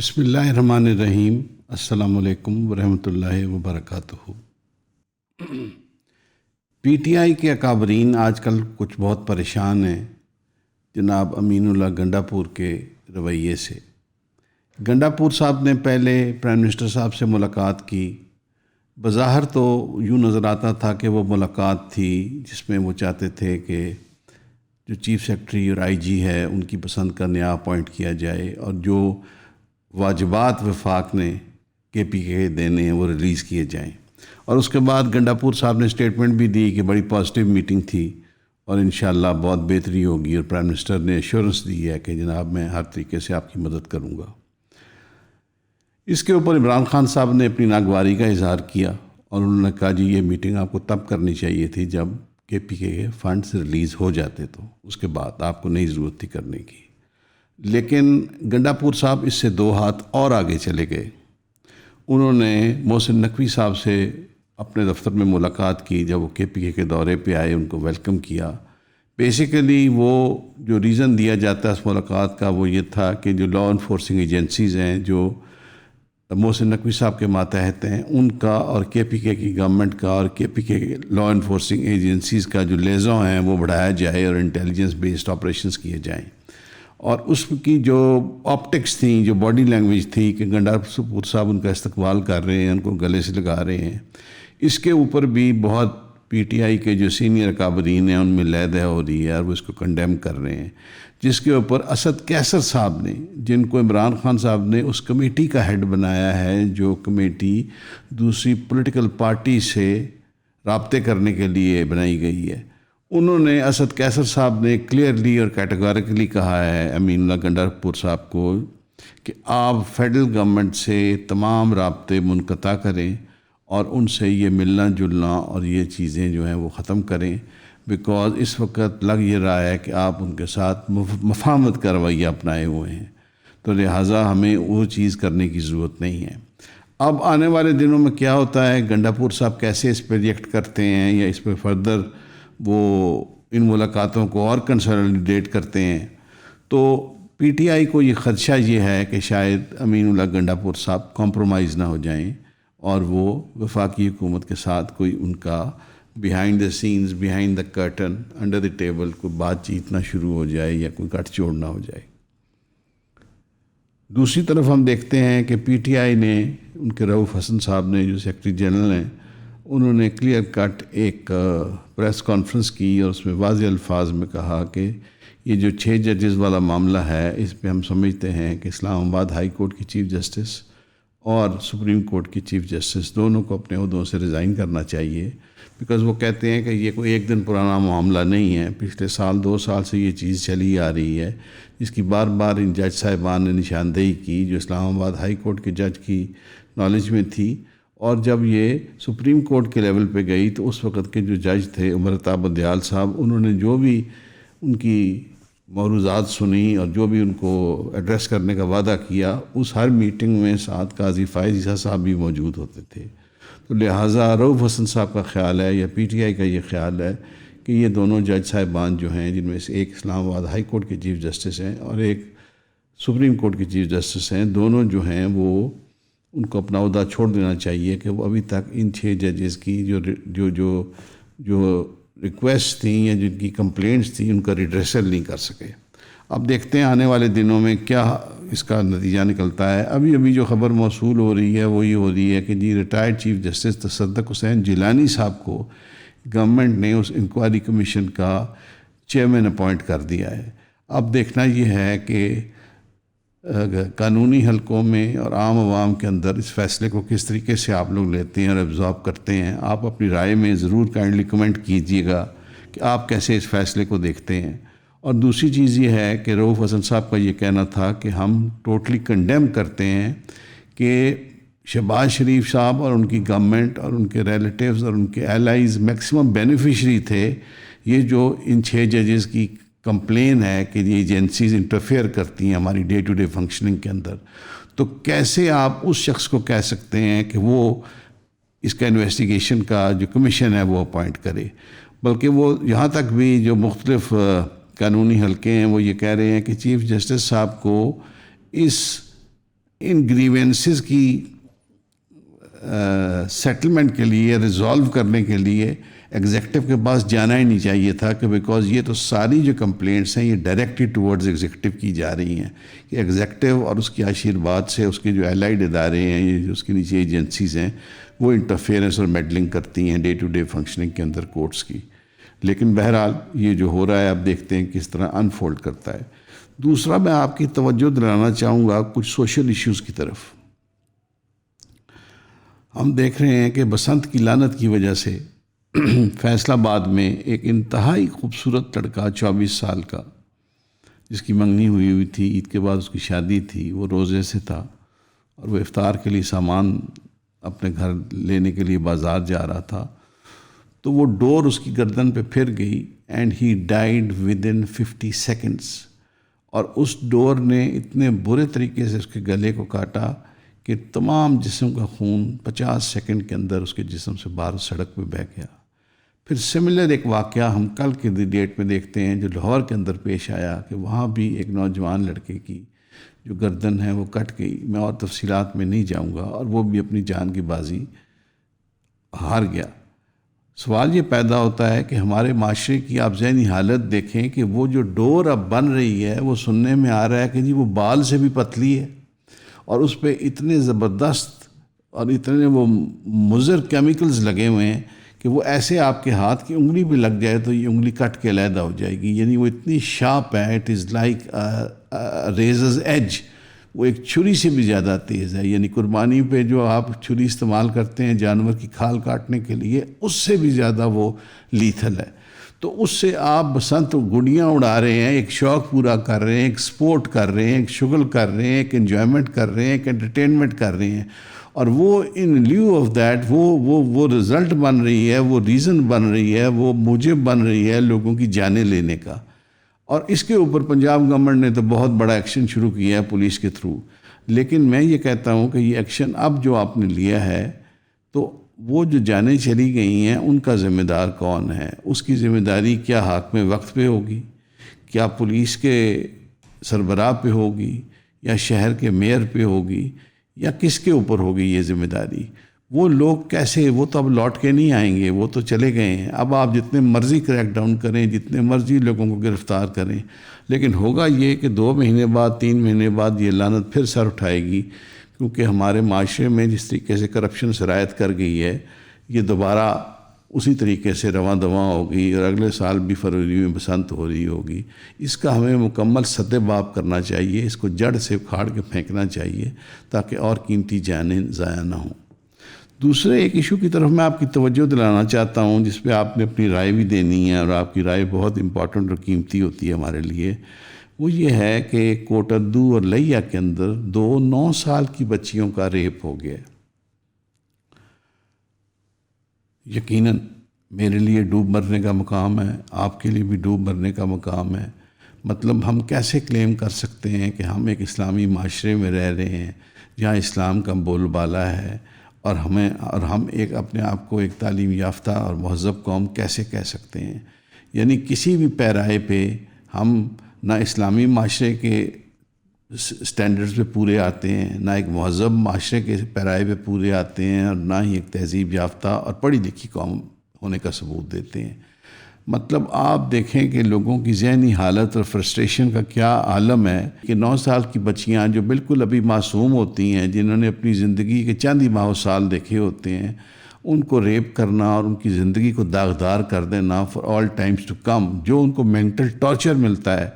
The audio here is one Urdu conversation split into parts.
بسم اللہ الرحمن الرحیم۔ السلام علیکم ورحمۃ اللہ وبرکاتہ۔ پی ٹی آئی کے اکابرین آج کل کچھ بہت پریشان ہیں جناب امین اللہ گنڈا پور کے رویے سے۔ گنڈا پور صاحب نے پہلے پرائم منسٹر صاحب سے ملاقات کی۔ بظاہر تو یوں نظر آتا تھا کہ وہ ملاقات تھی جس میں وہ چاہتے تھے کہ جو چیف سیکرٹری اور آئی جی ہے ان کی پسند کا نیا اپوائنٹ کیا جائے اور جو واجبات وفاق نے کے پی کے دینے ہیں وہ ریلیز کیے جائیں۔ اور اس کے بعد گنڈا پور صاحب نے اسٹیٹمنٹ بھی دی کہ بڑی پازیٹیو میٹنگ تھی اور انشاءاللہ بہت بہتری ہوگی، اور پرائم منسٹر نے ایشورنس دی ہے کہ جناب میں ہر طریقے سے آپ کی مدد کروں گا۔ اس کے اوپر عمران خان صاحب نے اپنی ناگواری کا اظہار کیا اور انہوں نے کہا جی یہ میٹنگ آپ کو تب کرنی چاہیے تھی جب کے پی کے فنڈز ریلیز ہو جاتے، تو اس کے بعد آپ کو نہیں ضرورت تھی کرنے کی۔ لیکن گنڈا پور صاحب اس سے دو ہاتھ اور آگے چلے گئے۔ انہوں نے محسن نقوی صاحب سے اپنے دفتر میں ملاقات کی جب وہ کے پی کے دورے پہ آئے، ان کو ویلکم کیا۔ بیسیکلی وہ جو ریزن دیا جاتا ہے اس ملاقات کا وہ یہ تھا کہ جو لا انفورسنگ ایجنسیز ہیں جو محسن نقوی صاحب کے ماتحت ہیں ان کا اور کے پی کے کی گورنمنٹ کا اور کے پی کے لا انفورسنگ ایجنسیز کا جو لیزوں ہیں وہ بڑھایا جائے اور انٹیلیجنس بیسڈ آپریشنز کیے جائیں۔ اور اس کی جو آپٹکس تھیں، جو باڈی لینگویج تھی کہ گنڈا پور صاحب ان کا استقبال کر رہے ہیں، ان کو گلے سے لگا رہے ہیں، اس کے اوپر بھی بہت پی ٹی آئی کے جو سینئر اکابرین ہیں ان میں لہ دہ ہو رہی ہے اور وہ اس کو کنڈیم کر رہے ہیں، جس کے اوپر اسد کیسر صاحب نے، جن کو عمران خان صاحب نے اس کمیٹی کا ہیڈ بنایا ہے جو کمیٹی دوسری پولیٹیکل پارٹی سے رابطے کرنے کے لیے بنائی گئی ہے، انہوں نے اسد کیسر صاحب نے کلیئرلی اور کیٹیگوریکلی کہا ہے امین اللہ گنڈا پور صاحب کو کہ آپ فیڈرل گورنمنٹ سے تمام رابطے منقطع کریں اور ان سے یہ ملنا جلنا اور یہ چیزیں جو ہیں وہ ختم کریں، بیکاز اس وقت لگ یہ رہا ہے کہ آپ ان کے ساتھ مفاہمت کا رویہ اپنائے ہوئے ہیں، تو لہٰذا ہمیں وہ چیز کرنے کی ضرورت نہیں ہے۔ اب آنے والے دنوں میں کیا ہوتا ہے، گنڈا پور صاحب کیسے اس پہ ریئیکٹ کرتے ہیں یا اس پہ فردر وہ ان ملاقاتوں کو اور کنسالیڈیٹ کرتے ہیں، تو پی ٹی آئی کو یہ خدشہ یہ ہے کہ شاید امین اللہ گنڈا پور صاحب کمپرومائز نہ ہو جائیں اور وہ وفاقی حکومت کے ساتھ کوئی ان کا behind the scenes, behind the curtain, under the table کوئی بات چیت نہ شروع ہو جائے یا کوئی گٹھ جوڑ نہ ہو جائے۔ دوسری طرف ہم دیکھتے ہیں کہ پی ٹی آئی نے ان کے رؤوف حسن صاحب نے جو سیکرٹری جنرل ہیں انہوں نے کلیئر کٹ ایک پریس کانفرنس کی اور اس میں واضح الفاظ میں کہا کہ یہ جو 6 ججز والا معاملہ ہے اس پہ ہم سمجھتے ہیں کہ اسلام آباد ہائی کورٹ کی چیف جسٹس اور سپریم کورٹ کی چیف جسٹس دونوں کو اپنے عہدوں سے ریزائن کرنا چاہیے، بیکاز وہ کہتے ہیں کہ یہ کوئی ایک دن پرانا معاملہ نہیں ہے، پچھلے سال 2 سال سے یہ چیز چلی آ رہی ہے جس کی بار بار ان جج صاحبان نے نشاندہی کی جو اسلام آباد ہائی کورٹ کے جج کی نالج میں تھی، اور جب یہ سپریم کورٹ کے لیول پہ گئی تو اس وقت کے جو جج تھے عمرتاب دیال صاحب، انہوں نے جو بھی ان کی معروضات سنی اور جو بھی ان کو ایڈریس کرنے کا وعدہ کیا، اس ہر میٹنگ میں ساتھ قاضی فائز عیسیٰ صاحب بھی موجود ہوتے تھے۔ تو لہٰذا رؤوف حسن صاحب کا خیال ہے یا پی ٹی آئی کا یہ خیال ہے کہ یہ دونوں جج صاحبان جو ہیں، جن میں سے ایک اسلام آباد ہائی کورٹ کے چیف جسٹس ہیں اور ایک سپریم کورٹ کے چیف جسٹس ہیں، دونوں جو ہیں وہ ان کو اپنا عہدہ چھوڑ دینا چاہیے کہ وہ ابھی تک ان 6 ججز کی جو ریکویسٹ تھیں یا جن کی کمپلینٹس تھیں ان کا ریڈریسل نہیں کر سکے۔ اب دیکھتے ہیں آنے والے دنوں میں کیا اس کا نتیجہ نکلتا ہے۔ ابھی جو خبر موصول ہو رہی ہے وہ یہ ہو رہی ہے کہ جی ریٹائرڈ چیف جسٹس تصدق حسین جیلانی صاحب کو گورنمنٹ نے اس انکوائری کمیشن کا چیئرمین اپوائنٹ کر دیا ہے۔ اب دیکھنا یہ ہے کہ قانونی حلقوں میں اور عام عوام کے اندر اس فیصلے کو کس طریقے سے آپ لوگ لیتے ہیں اور ایبزارب کرتے ہیں۔ آپ اپنی رائے میں ضرور کائنڈلی کمنٹ کیجیے گا کہ آپ کیسے اس فیصلے کو دیکھتے ہیں۔ اور دوسری چیز یہ ہے کہ رؤوف حسن صاحب کا یہ کہنا تھا کہ ہم ٹوٹلی کنڈیم کرتے ہیں کہ شہباز شریف صاحب اور ان کی گورنمنٹ اور ان کے ریلیٹیوز اور ان کے ایلائز میکسیمم بینیفیشری تھے، یہ جو ان 6 ججز کی کمپلین ہے کہ یہ ایجنسیز انٹرفیئر کرتی ہیں ہماری ڈے ٹو ڈے فنکشننگ کے اندر، تو کیسے آپ اس شخص کو کہہ سکتے ہیں کہ وہ اس کا انویسٹیگیشن کا جو کمیشن ہے وہ اپوائنٹ کرے؟ بلکہ وہ یہاں تک بھی جو مختلف قانونی حلقے ہیں وہ یہ کہہ رہے ہیں کہ چیف جسٹس صاحب کو اس ان گریوینسز کی سیٹلمنٹ کے لیے، ریزالو کرنے کے لیے ایگزیکٹو کے پاس جانا ہی نہیں چاہیے تھا، کہ بیکاز یہ تو ساری جو کمپلینٹس ہیں یہ ڈائریکٹلی ٹورڈز ایگزیکٹو کی جا رہی ہیں، کہ ایگزیکٹو اور اس کی آشیرواد سے اس کے جو الائڈ ادارے ہیں، یہ جو اس کے نیچے ایجنسیز ہیں، وہ انٹرفیئرنس اور میڈلنگ کرتی ہیں ڈے ٹو ڈے فنکشننگ کے اندر کورٹس کی. لیکن بہرحال یہ جو ہو رہا ہے اب دیکھتے ہیں کس طرح انفولڈ کرتا ہے. دوسرا میں آپ کی توجہ دلانا چاہوں گا کچھ سوشل ایشوز کی طرف. ہم دیکھ رہے ہیں کہ بسنت کی لعنت کی وجہ سے فیصل آباد میں ایک انتہائی خوبصورت لڑکا 24 سال کا، جس کی منگنی ہوئی تھی، عید کے بعد اس کی شادی تھی، وہ روزے سے تھا اور وہ افطار کے لیے سامان اپنے گھر لینے کے لیے بازار جا رہا تھا، تو وہ ڈور اس کی گردن پہ پھر گئی and he died with in 50 seconds. اور اس ڈور نے اتنے برے طریقے سے اس کے گلے کو کاٹا کہ تمام جسم کا خون 50 سیکنڈ کے اندر اس کے جسم سے باہر سڑک پہ بہہ گیا. پھر سملر ایک واقعہ ہم کل کے ڈیٹ میں دیکھتے ہیں جو لاہور کے اندر پیش آیا، کہ وہاں بھی ایک نوجوان لڑکے کی جو گردن ہے وہ کٹ گئی. میں اور تفصیلات میں نہیں جاؤں گا، اور وہ بھی اپنی جان کی بازی ہار گیا. سوال یہ پیدا ہوتا ہے کہ ہمارے معاشرے کی آپ ذہنی حالت دیکھیں کہ وہ جو ڈور اب بن رہی ہے وہ سننے میں آ رہا ہے کہ جی وہ بال سے بھی پتلی ہے، اور اس پہ اتنے زبردست اور اتنے وہ مضر کیمیکلز لگے ہوئے ہیں کہ وہ ایسے آپ کے ہاتھ کی انگلی بھی لگ جائے تو یہ انگلی کٹ کے علیحدہ ہو جائے گی. یعنی وہ اتنی شارپ ہے، it is like razors age, وہ ایک چھری سے بھی زیادہ تیز ہے. یعنی قربانی پہ جو آپ چھری استعمال کرتے ہیں جانور کی کھال کاٹنے کے لیے، اس سے بھی زیادہ وہ لیتھل ہے. تو اس سے آپ بسنت گڑیاں اڑا رہے ہیں، ایک شوق پورا کر رہے ہیں، ایک سپورٹ کر رہے ہیں، ایک شغل کر رہے ہیں، ایک انجوائمنٹ کر رہے ہیں، ایک انٹرٹینمنٹ کر رہے ہیں، اور وہ ان لیو آف دیٹ وہ رزلٹ بن رہی ہے، وہ ریزن بن رہی ہے، وہ موجب بن رہی ہے لوگوں کی جانیں لینے کا. اور اس کے اوپر پنجاب گورنمنٹ نے تو بہت بڑا ایکشن شروع کیا ہے پولیس کے تھرو. لیکن میں یہ کہتا ہوں کہ یہ ایکشن اب جو آپ نے لیا ہے، تو وہ جو جانیں چلی گئی ہیں ان کا ذمہ دار کون ہے؟ اس کی ذمہ داری کیا حاکم وقت پہ ہوگی، کیا پولیس کے سربراہ پہ ہوگی، یا شہر کے میئر پہ ہوگی، یا کس کے اوپر ہوگی یہ ذمہ داری؟ وہ لوگ کیسے، وہ تو اب لوٹ کے نہیں آئیں گے، وہ تو چلے گئے ہیں. اب آپ جتنے مرضی کریک ڈاؤن کریں، جتنے مرضی لوگوں کو گرفتار کریں، لیکن ہوگا یہ کہ 2 مہینے بعد 3 مہینے بعد یہ لعنت پھر سر اٹھائے گی، کیونکہ ہمارے معاشرے میں جس طریقے سے کرپشن سرایت کر گئی ہے، یہ دوبارہ اسی طریقے سے رواں دواں ہوگی، اور اگلے سال بھی فروری میں بسنت ہو رہی ہوگی. اس کا ہمیں مکمل سد باب کرنا چاہیے، اس کو جڑ سے اکھاڑ کے پھینکنا چاہیے تاکہ اور قیمتی جانیں ضائع نہ ہوں. دوسرے ایک ایشو کی طرف میں آپ کی توجہ دلانا چاہتا ہوں، جس پہ آپ نے اپنی رائے بھی دینی ہے، اور آپ کی رائے بہت امپورٹنٹ اور قیمتی ہوتی ہے ہمارے لیے. وہ یہ ہے کہ کوٹردو اور لیا کے اندر 2 9 سال کی بچیوں کا ریپ ہو گیا. یقیناً میرے لیے ڈوب مرنے کا مقام ہے، آپ کے لیے بھی ڈوب مرنے کا مقام ہے. مطلب ہم کیسے کلیم کر سکتے ہیں کہ ہم ایک اسلامی معاشرے میں رہ رہے ہیں جہاں اسلام کا بول بالا ہے، اور ہم ایک اپنے آپ کو ایک تعلیم یافتہ اور مہذب قوم کیسے کہہ سکتے ہیں؟ یعنی کسی بھی پیرائے پہ ہم نہ اسلامی معاشرے کے سٹینڈرڈز پہ پورے آتے ہیں، نہ ایک مہذب معاشرے کے پیرائے پہ پورے آتے ہیں، اور نہ ہی ایک تہذیب یافتہ اور پڑھی لکھی قوم ہونے کا ثبوت دیتے ہیں. مطلب آپ دیکھیں کہ لوگوں کی ذہنی حالت اور فرسٹریشن کا کیا عالم ہے، کہ 9 سال کی بچیاں جو بالکل ابھی معصوم ہوتی ہیں، جنہوں نے اپنی زندگی کے چند ہی ماہ و سال دیکھے ہوتے ہیں، ان کو ریپ کرنا اور ان کی زندگی کو داغدار کر دینا for all times to come. جو ان کو مینٹل ٹارچر ملتا ہے،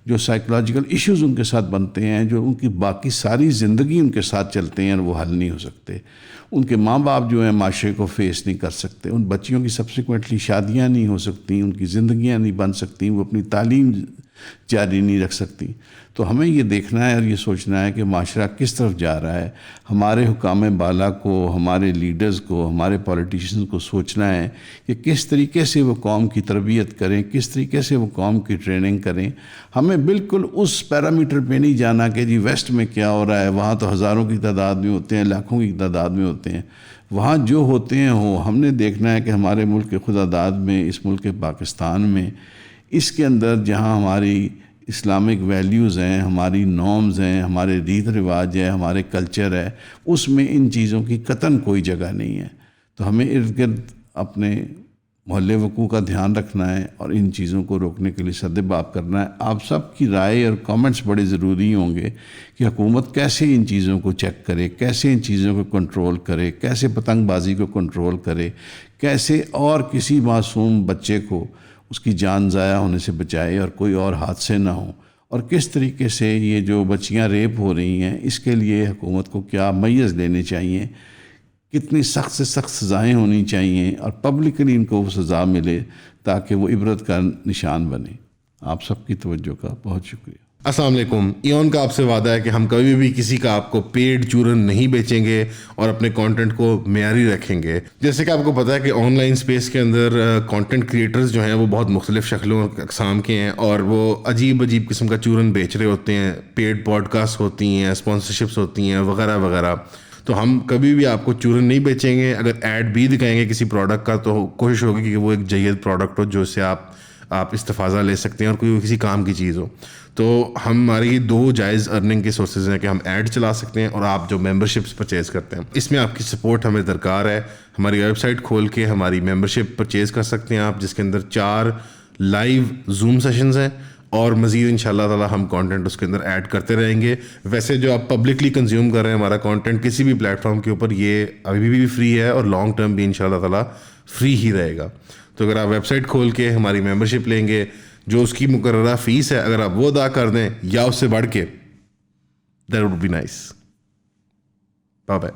جو سائیکولوجیکل ایشوز ان کے ساتھ بنتے ہیں، جو ان کی باقی ساری زندگی ان کے ساتھ چلتے ہیں، وہ حل نہیں ہو سکتے. ان کے ماں باپ جو ہیں معاشرے کو فیس نہیں کر سکتے، ان بچیوں کی سبسیکوینٹلی شادیاں نہیں ہو سکتی، ان کی زندگیاں نہیں بن سکتی، وہ اپنی تعلیم جاری نہیں رکھ سکتی. تو ہمیں یہ دیکھنا ہے اور یہ سوچنا ہے کہ معاشرہ کس طرف جا رہا ہے. ہمارے حکام بالا کو، ہمارے لیڈرز کو، ہمارے پولیٹیشنز کو سوچنا ہے کہ کس طریقے سے وہ قوم کی تربیت کریں، کس طریقے سے وہ قوم کی ٹریننگ کریں. ہمیں بالکل اس پیرامیٹر پہ نہیں جانا کہ جی ویسٹ میں کیا ہو رہا ہے، وہاں تو ہزاروں کی تعداد میں ہوتے ہیں، لاکھوں کی تعداد میں ہوتے ہیں. وہاں جو ہوتے ہیں ہم نے دیکھنا ہے کہ ہمارے ملک کے خدا داد میں، اس ملک پاکستان میں، اس کے اندر جہاں ہماری اسلامک ویلیوز ہیں، ہماری نارمز ہیں، ہمارے ریت رواج ہے، ہمارے کلچر ہے، اس میں ان چیزوں کی قطعاً کوئی جگہ نہیں ہے. تو ہمیں ارد گرد اپنے محلے وقوع کا دھیان رکھنا ہے اور ان چیزوں کو روکنے کے لیے سد باب کرنا ہے. آپ سب کی رائے اور کامنٹس بڑے ضروری ہوں گے کہ حکومت کیسے ان چیزوں کو چیک کرے، کیسے ان چیزوں کو کنٹرول کرے، کیسے پتنگ بازی کو کنٹرول کرے، کیسے اور کسی معصوم بچے کو اس کی جان ضائع ہونے سے بچائے اور کوئی اور حادثے نہ ہوں، اور کس طریقے سے یہ جو بچیاں ریپ ہو رہی ہیں اس کے لیے حکومت کو کیا میز لینے چاہیے، کتنی سخت سے سخت سزائیں ہونی چاہیے اور پبلکلی ان کو وہ سزا ملے تاکہ وہ عبرت کا نشان بنے. آپ سب کی توجہ کا بہت شکریہ. السلام علیکم. ایون کا آپ سے وعدہ ہے کہ ہم کبھی بھی کسی کا آپ کو پیڈ چورن نہیں بیچیں گے اور اپنے کانٹینٹ کو معیاری رکھیں گے. جیسے کہ آپ کو پتہ ہے کہ آن لائن اسپیس کے اندر کانٹینٹ کریٹرز جو ہیں وہ بہت مختلف شکلوں اقسام کے ہیں اور وہ عجیب قسم کا چورن بیچ رہے ہوتے ہیں. پیڈ پوڈ کاسٹ ہوتی ہیں، اسپانسرشپس ہوتی ہیں وغیرہ وغیرہ. تو ہم کبھی بھی آپ کو چورن نہیں بیچیں گے. اگر ایڈ بھی دکھائیں گے کسی پروڈکٹ کا تو کوشش ہوگی کہ وہ ایک جید پروڈکٹ ہو جو سے آپ استفادہ لے سکتے ہیں اور کوئی کسی کام کی چیز ہو. تو ہماری 2 جائز ارننگ کے سورسز ہیں کہ ہم ایڈ چلا سکتے ہیں اور آپ جو ممبرشپس پرچیز کرتے ہیں اس میں آپ کی سپورٹ ہمیں درکار ہے. ہماری ویب سائٹ کھول کے ہماری ممبرشپ پرچیز کر سکتے ہیں آپ، جس کے اندر 4 لائیو زوم سیشنز ہیں اور مزید ان شاء اللہ تعالیٰ ہم کانٹینٹ اس کے اندر ایڈ کرتے رہیں گے. ویسے جو آپ پبلکلی کنزیوم کر رہے ہیں ہمارا کانٹینٹ کسی بھی پلیٹ فارم کے اوپر، یہ ابھی بھی فری ہے اور لانگ ٹرم بھی ان شاء اللہ تعالیٰ فری ہی رہے گا. تو اگر آپ ویب سائٹ کھول کے ہماری ممبرشپ لیں گے، جو اس کی مقررہ فیس ہے اگر آپ وہ ادا کر دیں یا اس سے بڑھ کے، that would be nice. Bye bye.